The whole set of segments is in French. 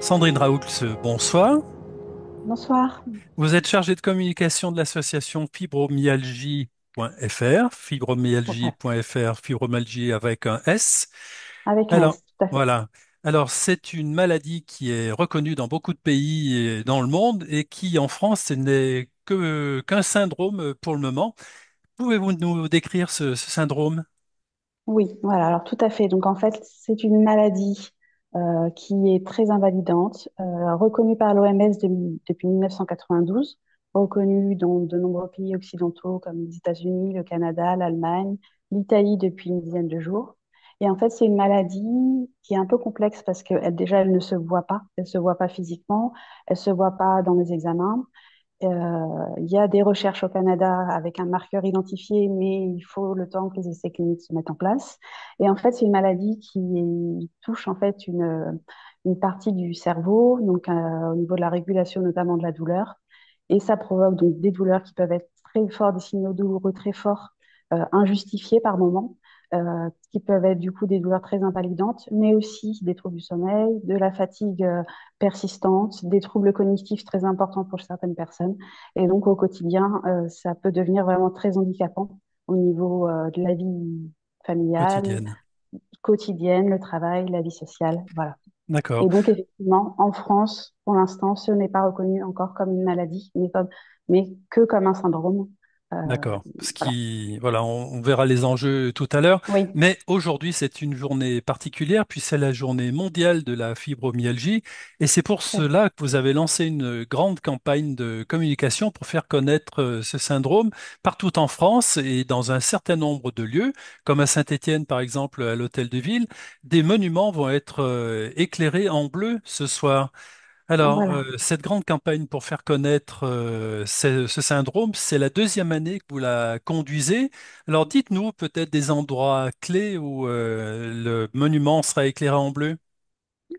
Sandrine Raoult, bonsoir. Bonsoir. Vous êtes chargée de communication de l'association fibromyalgie.fr, Ouais. fibromyalgie.fr, fibromyalgie avec un S. Avec un Alors, S, tout à fait. voilà. Alors, c'est une maladie qui est reconnue dans beaucoup de pays et dans le monde et qui, en France, ce n'est qu'un syndrome pour le moment. Pouvez-vous nous décrire ce syndrome? Oui, voilà, alors tout à fait. Donc en fait, c'est une maladie qui est très invalidante, reconnue par l'OMS depuis 1992, reconnue dans de nombreux pays occidentaux comme les États-Unis, le Canada, l'Allemagne, l'Italie depuis une dizaine de jours. Et en fait, c'est une maladie qui est un peu complexe parce que déjà, elle ne se voit pas, elle se voit pas physiquement, elle se voit pas dans les examens. Il y a des recherches au Canada avec un marqueur identifié, mais il faut le temps que les essais cliniques se mettent en place. Et en fait, c'est une maladie qui touche en fait une partie du cerveau, donc au niveau de la régulation notamment de la douleur. Et ça provoque donc des douleurs qui peuvent être très fortes, des signaux douloureux très forts, injustifiés par moment, qui peuvent être du coup des douleurs très invalidantes, mais aussi des troubles du sommeil, de la fatigue persistante, des troubles cognitifs très importants pour certaines personnes. Et donc, au quotidien, ça peut devenir vraiment très handicapant au niveau de la vie familiale, Quotidienne. quotidienne, le travail, la vie sociale. Voilà. D'accord. Et donc, effectivement, en France, pour l'instant, ce n'est pas reconnu encore comme une maladie, mais que comme un syndrome. Euh, D'accord. voilà. Voilà, on verra les enjeux tout à l'heure. Oui, Mais aujourd'hui, c'est une journée particulière, puis c'est la journée mondiale de la fibromyalgie. Et c'est pour tout à fait. cela que vous avez lancé une grande campagne de communication pour faire connaître ce syndrome partout en France et dans un certain nombre de lieux, comme à Saint-Étienne, par exemple, à l'Hôtel de Ville. Des monuments vont être éclairés en bleu ce soir. Alors, Voilà. cette grande campagne pour faire connaître ce syndrome, c'est la deuxième année que vous la conduisez. Alors, dites-nous peut-être des endroits clés où le monument sera éclairé en bleu.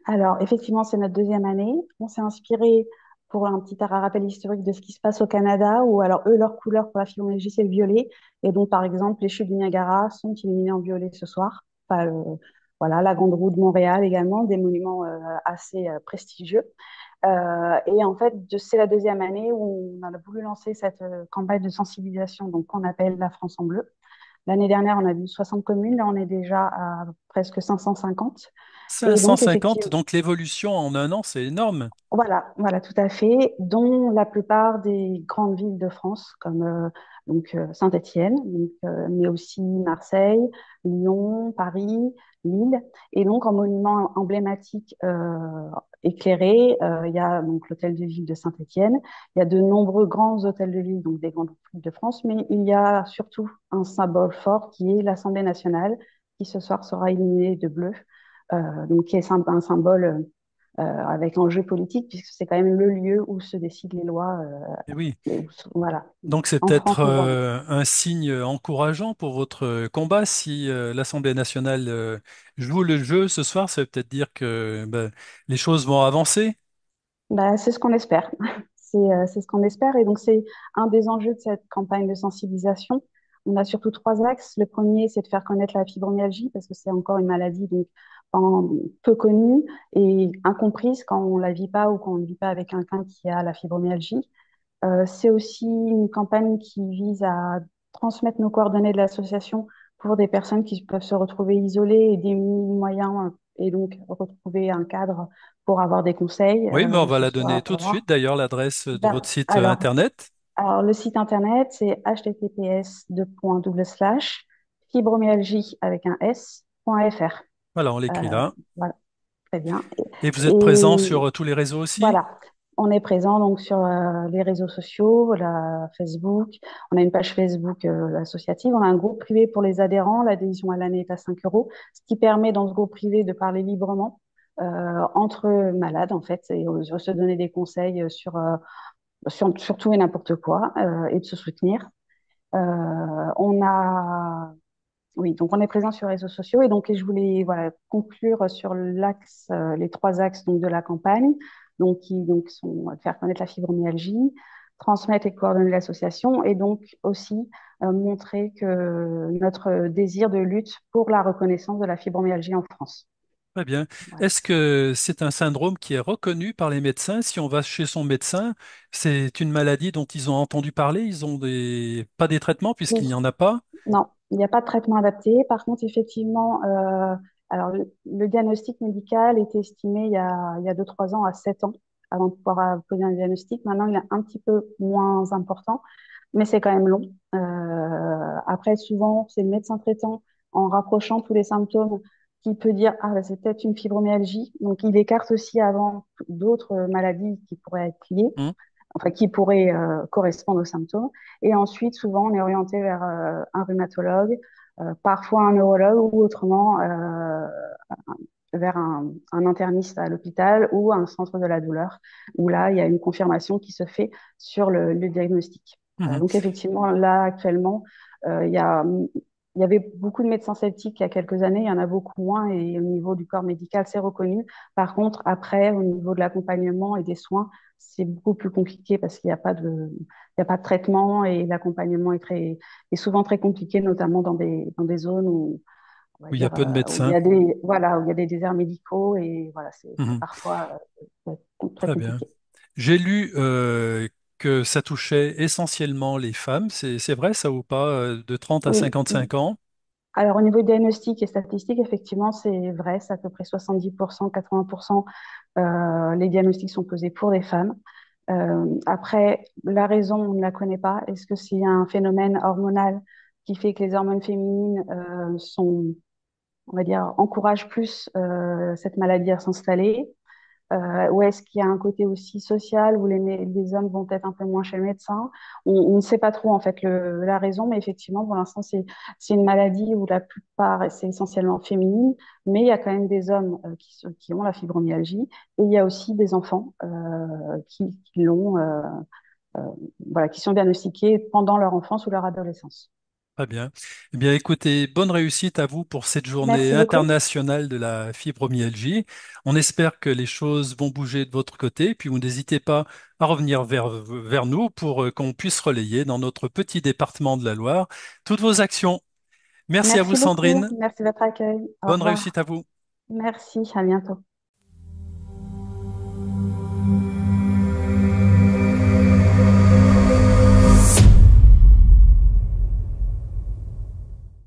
Alors, effectivement, c'est notre deuxième année. On s'est inspiré pour un petit rappel historique de ce qui se passe au Canada, où alors eux, leur couleur pour la fibromyalgie, c'est le violet. Et donc, par exemple, les chutes du Niagara sont illuminées en violet ce soir. Enfin, voilà, la Grande Roue de Montréal également, des monuments assez prestigieux. Et en fait, c'est la deuxième année où on a voulu lancer cette campagne de sensibilisation donc, qu'on appelle La France en bleu. L'année dernière, on a vu 60 communes, là on est déjà à presque 550. Et donc, 550, effectivement, donc l'évolution en un an, c'est énorme. voilà, tout à fait, dont la plupart des grandes villes de France, comme Saint-Étienne, mais aussi Marseille, Lyon, Paris, Lille. Et donc, en monument emblématique éclairé, il y a donc l'hôtel de ville de Saint-Étienne. Il y a de nombreux grands hôtels de ville, donc des grandes villes de France, mais il y a surtout un symbole fort qui est l'Assemblée nationale, qui ce soir sera illuminée de bleu, donc qui est un symbole avec enjeu politique, puisque c'est quand même le lieu où se décident les lois, Et oui, voilà, donc c'est en France peut-être aujourd'hui. un signe encourageant pour votre combat. Si l'Assemblée nationale joue le jeu ce soir, ça veut peut-être dire que ben, les choses vont avancer. Bah, c'est ce qu'on espère. C'est ce qu'on espère. Et donc, c'est un des enjeux de cette campagne de sensibilisation. On a surtout trois axes. Le premier, c'est de faire connaître la fibromyalgie, parce que c'est encore une maladie donc, peu connue et incomprise quand on ne la vit pas ou quand on ne vit pas avec quelqu'un qui a la fibromyalgie. C'est aussi une campagne qui vise à transmettre nos coordonnées de l'association pour des personnes qui peuvent se retrouver isolées et démunies de moyens et donc retrouver un cadre pour avoir des conseils, Oui, mais on que va ce la donner soit tout pour de suite. voir. D'ailleurs, l'adresse de votre site Alors, internet. le site internet, c'est https://fibromyalgie avec un s.fr. Voilà, on l'écrit là. Voilà, très bien. Et vous êtes présent Et sur tous les réseaux aussi? voilà, on est présent donc sur les réseaux sociaux, la Facebook. On a une page Facebook associative. On a un groupe privé pour les adhérents. L'adhésion à l'année est à 5 euros, ce qui permet dans ce groupe privé de parler librement entre malades en fait et se donner des conseils sur tout et n'importe quoi et de se soutenir. On a oui, donc on est présent sur les réseaux sociaux et donc et je voulais voilà, conclure sur l'axe, les trois axes donc, de la campagne, donc qui donc sont faire connaître la fibromyalgie, transmettre les coordonnées de l'association et donc aussi montrer que notre désir de lutte pour la reconnaissance de la fibromyalgie en France. Très bien. Voilà. Est-ce que c'est un syndrome qui est reconnu par les médecins? Si on va chez son médecin, c'est une maladie dont ils ont entendu parler, ils ont pas des traitements puisqu'il n'y Oui, en a pas. non, il n'y a pas de traitement adapté. Par contre, effectivement, alors le diagnostic médical était estimé il y a 2, 3 ans à 7 ans avant de pouvoir poser un diagnostic. Maintenant, il est un petit peu moins important, mais c'est quand même long. Après, souvent, c'est le médecin traitant, en rapprochant tous les symptômes, qui peut dire, ah, bah, c'est peut-être une fibromyalgie. Donc, il écarte aussi avant d'autres maladies qui pourraient être liées, Hmm. enfin, qui pourraient correspondre aux symptômes. Et ensuite, souvent, on est orienté vers un rhumatologue, parfois un neurologue ou autrement vers un interniste à l'hôpital ou un centre de la douleur, où là, il y a une confirmation qui se fait sur le diagnostic. Mhm. Donc effectivement, là, actuellement, il y avait beaucoup de médecins sceptiques il y a quelques années, il y en a beaucoup moins et au niveau du corps médical, c'est reconnu. Par contre, après, au niveau de l'accompagnement et des soins, c'est beaucoup plus compliqué parce qu'il n'y a pas il y a pas de traitement et l'accompagnement est souvent très compliqué, notamment dans des zones où, on va Où il y a dire, peu de où il y médecins. a des, voilà, où il y a des déserts médicaux et voilà, c'est Mhm. parfois très Très bien. compliqué. J'ai lu que ça touchait essentiellement les femmes. C'est vrai ça ou pas, de 30 à Oui. 55 ans? Alors, au niveau diagnostic et statistique, effectivement, c'est vrai, c'est à peu près 70%, 80%, les diagnostics sont posés pour les femmes. Après, la raison, on ne la connaît pas. Est-ce que c'est un phénomène hormonal qui fait que les hormones féminines on va dire, encouragent plus cette maladie à s'installer? Ou est-ce qu'il y a un côté aussi social où les hommes vont peut-être un peu moins chez le médecin? On ne sait pas trop en fait la raison, mais effectivement, pour l'instant, c'est une maladie où la plupart, c'est essentiellement féminine, mais il y a quand même des hommes qui ont la fibromyalgie et il y a aussi des enfants qui l'ont, euh, voilà, qui sont diagnostiqués pendant leur enfance ou leur adolescence. Très bien. Eh bien, écoutez, bonne réussite à vous pour cette journée Merci beaucoup. internationale de la fibromyalgie. On espère que les choses vont bouger de votre côté, puis vous n'hésitez pas à revenir vers nous pour qu'on puisse relayer dans notre petit département de la Loire toutes vos actions. Merci à vous, Merci beaucoup. Sandrine. Merci de votre accueil. Au Bonne revoir. réussite à vous. Merci. À bientôt.